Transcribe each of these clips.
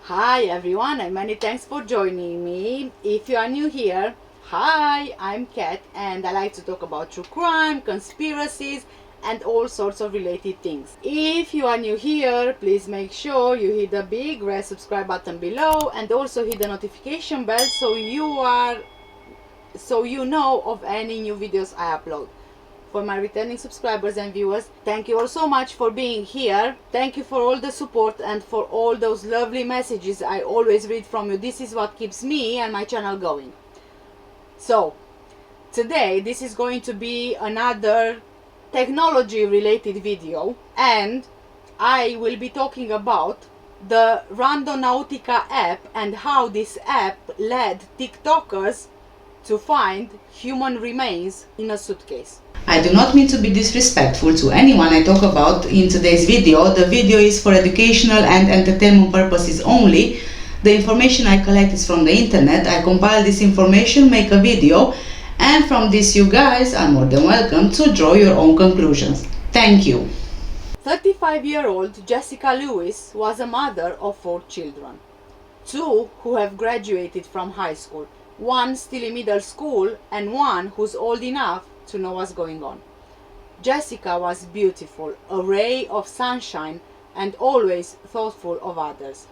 Hi everyone, and many thanks for joining me. If you are new here, hi, I'm Kat and I like to talk about true crime, conspiracies and all sorts of related things. If you are new here, please make sure you hit the big red subscribe button below and also hit the notification bell so you know of any new videos I upload. For my returning subscribers and viewers, thank you all so much for being here. Thank you for all the support and for all those lovely messages I always read from you. This is what keeps me and my channel going. So today this is going to be another technology related video, and I will be talking about the Randonautica app and how this app led TikTokers to find human remains in a suitcase. I do not mean to be disrespectful to anyone I talk about in today's video. The video is for educational and entertainment purposes only. The information I collect is from the internet. I compile this information, make a video, and from this you guys are more than welcome to draw your own conclusions. Thank you. 35-year-old Jessica Lewis was a mother of 4 children. 2 who have graduated from high school, 1 still in middle school, and 1 who's old enough to know what's going on. Jessica was beautiful, a ray of sunshine, and always thoughtful of others.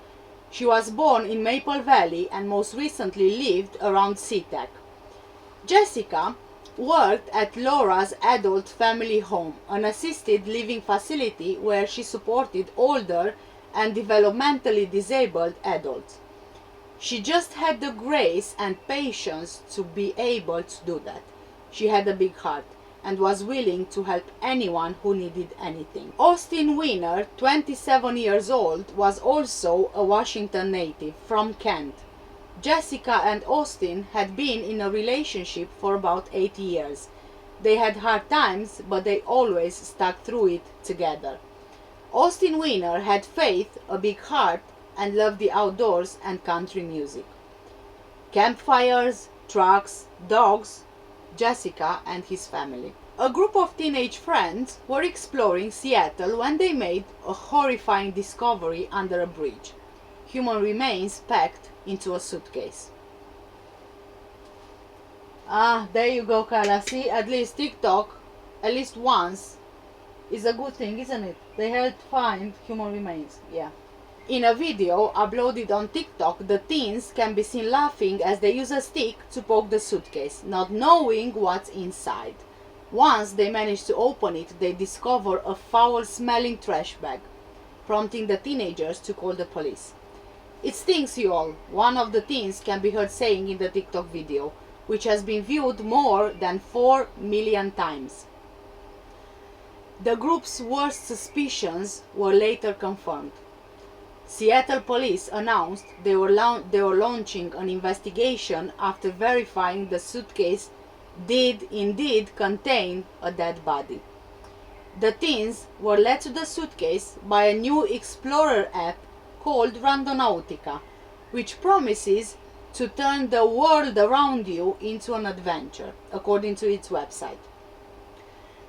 She was born in Maple Valley and most recently lived around Seatac. Jessica worked at Laura's Adult Family Home, an assisted living facility where she supported older and developmentally disabled adults. She just had the grace and patience to be able to do that. She had a big heart and was willing to help anyone who needed anything. Austin Wenner, 27 years old, was also a Washington native from Kent. Jessica and Austin had been in a relationship for about 8 years. They had hard times, but they always stuck through it together. Austin Wenner had faith, a big heart, and loved the outdoors and country music. Campfires, trucks, dogs, Jessica and his family. A group of teenage friends were exploring Seattle when they made a horrifying discovery under a bridge. Human remains packed into a suitcase. There you go, Carla. See, at least TikTok, at least once, is a good thing, isn't it? They helped find human remains. Yeah. In a video uploaded on TikTok, the teens can be seen laughing as they use a stick to poke the suitcase, not knowing what's inside. Once they manage to open it, they discover a foul-smelling trash bag, prompting the teenagers to call the police. "It stinks, you all," one of the teens can be heard saying in the TikTok video, which has been viewed more than 4 million times. The group's worst suspicions were later confirmed. Seattle police announced they were launching an investigation after verifying the suitcase did indeed contain a dead body. The teens were led to the suitcase by a new explorer app called Randonautica, which promises to turn the world around you into an adventure, according to its website.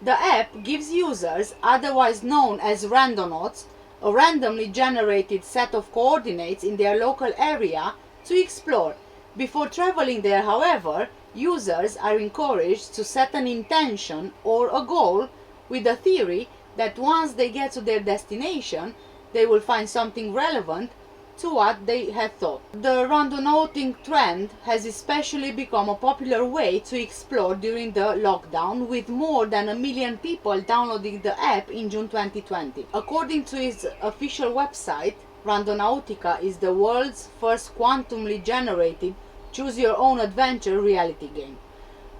The app gives users, otherwise known as randonauts, a randomly generated set of coordinates in their local area to explore. Before traveling there, however, users are encouraged to set an intention or a goal with the theory that once they get to their destination, they will find something relevant to what they had thought. The randonauting trend has especially become a popular way to explore during the lockdown, with more than 1 million people downloading the app in June 2020. According to its official website, Randonautica is the world's first quantumly generated choose-your-own-adventure reality game.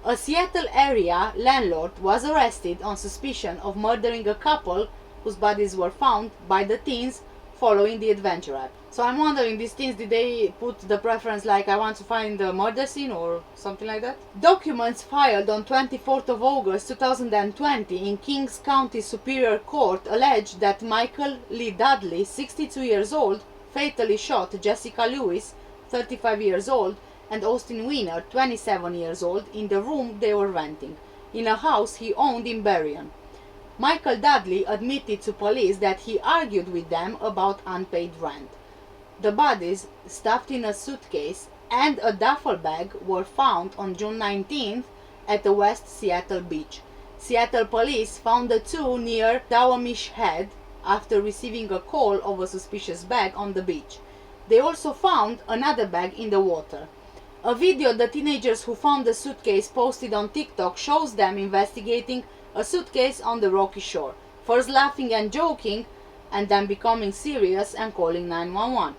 A Seattle area landlord was arrested on suspicion of murdering a couple whose bodies were found by the teens following the adventure app. So I'm wondering, these teens, did they put the preference like I want to find the murder scene or something like that? Documents filed on 24th of August 2020 in Kings County Superior Court allege that Michael Lee Dudley, 62 years old, fatally shot Jessica Lewis, 35 years old, and Austin Wenner, 27 years old, in the room they were renting, in a house he owned in Berrien. Michael Dudley admitted to police that he argued with them about unpaid rent. The bodies, stuffed in a suitcase and a duffel bag, were found on June 19th at the West Seattle beach. Seattle police found the two near Dawamish Head after receiving a call of a suspicious bag on the beach. They also found another bag in the water. A video the teenagers who found the suitcase posted on TikTok shows them investigating a suitcase on the rocky shore, first laughing and joking, and then becoming serious and calling 911.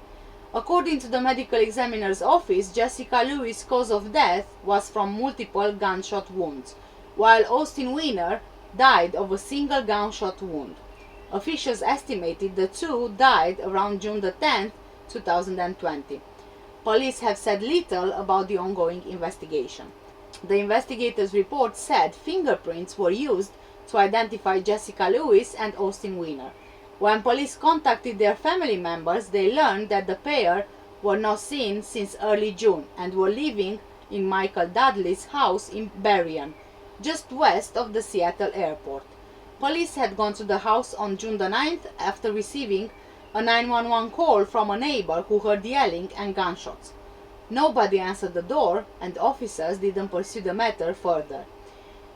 According to the medical examiner's office, Jessica Lewis' cause of death was from multiple gunshot wounds, while Austin Wenner died of a single gunshot wound. Officials estimated the two died around June 10, 2020. Police have said little about the ongoing investigation. The investigators' report said fingerprints were used to identify Jessica Lewis and Austin Wenner. When police contacted their family members, they learned that the pair were not seen since early June and were living in Michael Dudley's house in Berrien, just west of the Seattle airport. Police had gone to the house on June 9th after receiving a 911 call from a neighbor who heard yelling and gunshots. Nobody answered the door, and officers didn't pursue the matter further.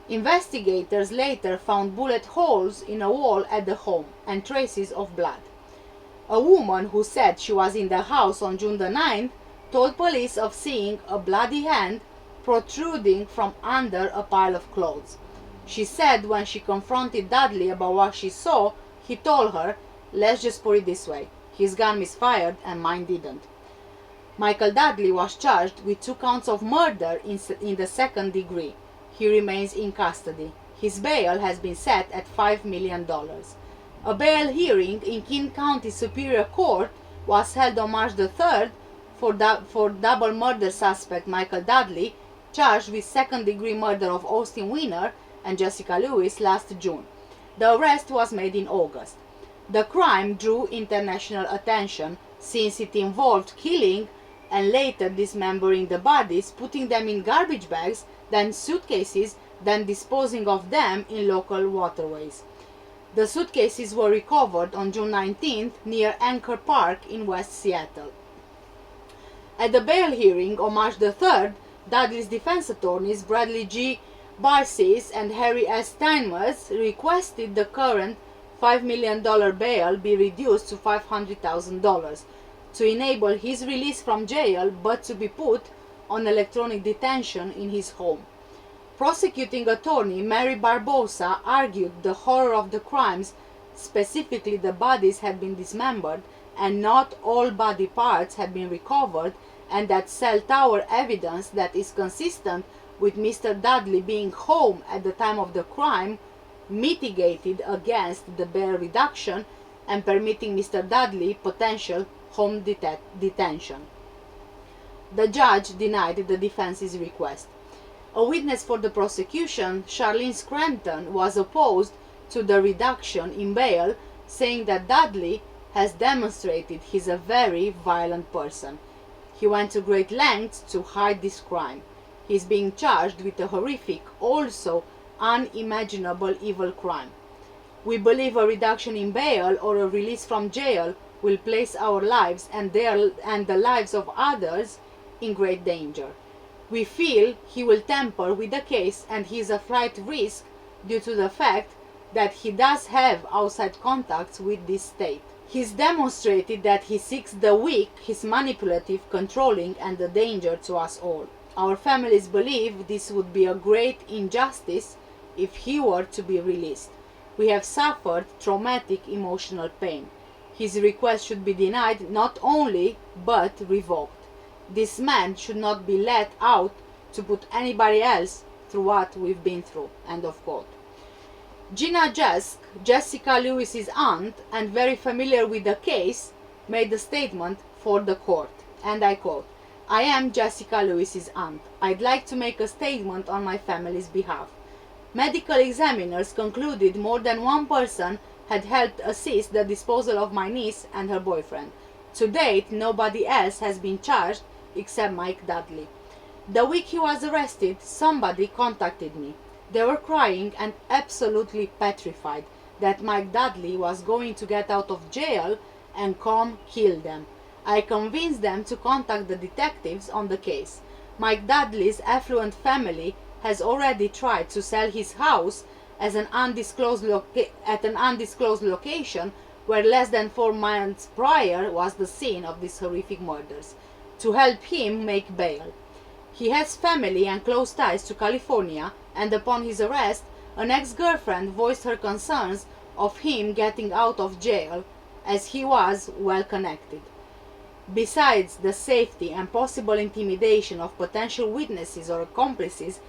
Investigators later found bullet holes in a wall at the home and traces of blood. A woman who said she was in the house on June 9th told police of seeing a bloody hand protruding from under a pile of clothes. She said when she confronted Dudley about what she saw, he told her, "Let's just put it this way, his gun misfired and mine didn't." Michael Dudley was charged with 2 counts of murder in the second degree. He remains in custody. His bail has been set at $5 million. A bail hearing in King County Superior Court was held on March the 3rd for double murder suspect Michael Dudley, charged with second-degree murder of Austin Wenner and Jessica Lewis last June. The arrest was made in August. The crime drew international attention since it involved killing and later dismembering the bodies, putting them in garbage bags, then suitcases, then disposing of them in local waterways. The suitcases were recovered on June 19th near Anchor Park in West Seattle. At the bail hearing on March the 3rd, Dudley's defense attorneys Bradley G. Barces and Harry S. Steinmetz requested the current $5 million bail be reduced to $500,000 to enable his release from jail, but to be put on electronic detention in his home. Prosecuting attorney Mary Barbosa argued the horror of the crimes, specifically the bodies had been dismembered and not all body parts had been recovered, and that cell tower evidence that is consistent with Mr. Dudley being home at the time of the crime mitigated against the bail reduction and permitting Mr. Dudley potential home detention. The judge denied the defense's request. A witness for the prosecution, Charlene Scranton, was opposed to the reduction in bail, saying that Dudley has demonstrated he's a very violent person. He went to great lengths to hide this crime. He is being charged with a horrific, also unimaginable evil crime. We believe a reduction in bail or a release from jail will place our lives and the lives of others in great danger. We feel he will tamper with the case and he is a flight risk due to the fact that he does have outside contacts with this state. He's demonstrated that he seeks the weak, he's manipulative, controlling, and a danger to us all. Our families believe this would be a great injustice if he were to be released. We have suffered traumatic emotional pain. His request should be denied not only, but revoked. This man should not be let out to put anybody else through what we've been through." End of quote. Gina Jesk, Jessica Lewis's aunt and very familiar with the case, made a statement for the court, and I quote, "I am Jessica Lewis's aunt. I'd like to make a statement on my family's behalf. Medical examiners concluded more than one person had helped assist the disposal of my niece and her boyfriend. To date, nobody else has been charged except Mike Dudley. The week he was arrested, somebody contacted me. They were crying and absolutely petrified that Mike Dudley was going to get out of jail and come kill them. I convinced them to contact the detectives on the case. Mike Dudley's affluent family has already tried to sell his house as at an undisclosed location where less than 4 months prior was the scene of these horrific murders, to help him make bail. He has family and close ties to California, and upon his arrest, an ex-girlfriend voiced her concerns of him getting out of jail, as he was well connected. Besides the safety and possible intimidation of potential witnesses or accomplices,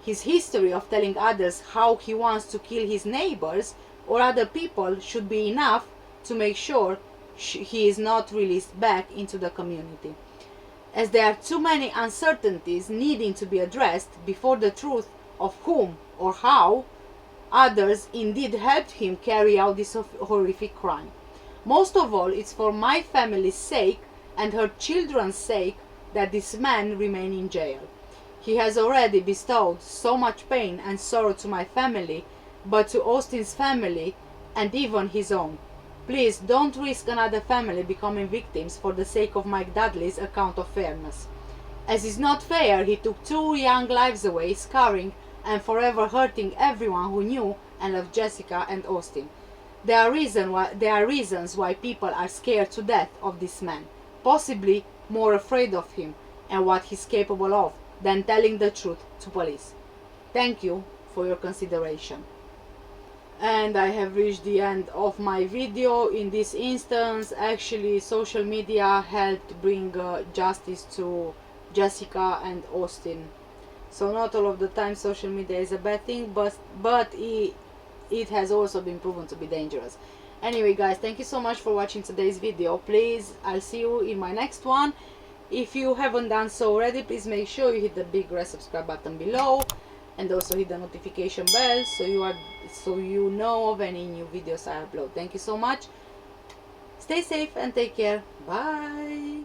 his history of telling others how he wants to kill his neighbors or other people should be enough to make sure he is not released back into the community. As there are too many uncertainties needing to be addressed before the truth of whom or how others indeed helped him carry out this horrific crime. Most of all, it's for my family's sake and her children's sake that this man remains in jail. He has already bestowed so much pain and sorrow to my family, but to Austin's family and even his own. Please don't risk another family becoming victims for the sake of Mike Dudley's account of fairness. As is not fair, he took 2 young lives away, scarring and forever hurting everyone who knew and loved Jessica and Austin. There are reasons why people are scared to death of this man, possibly more afraid of him and what he's capable of than telling the truth to police. Thank you for your consideration. And I have reached the end of my video. In this instance, actually social media helped bring justice to Jessica and Austin. So not all of the time social media is a bad thing, but it has also been proven to be dangerous. Anyway guys, thank you so much for watching today's video. Please, I'll see you in my next one. If you haven't done so already, please make sure you hit the big red subscribe button below and also hit the notification bell so you know of any new videos I upload. Thank you so much. Stay safe and take care. Bye.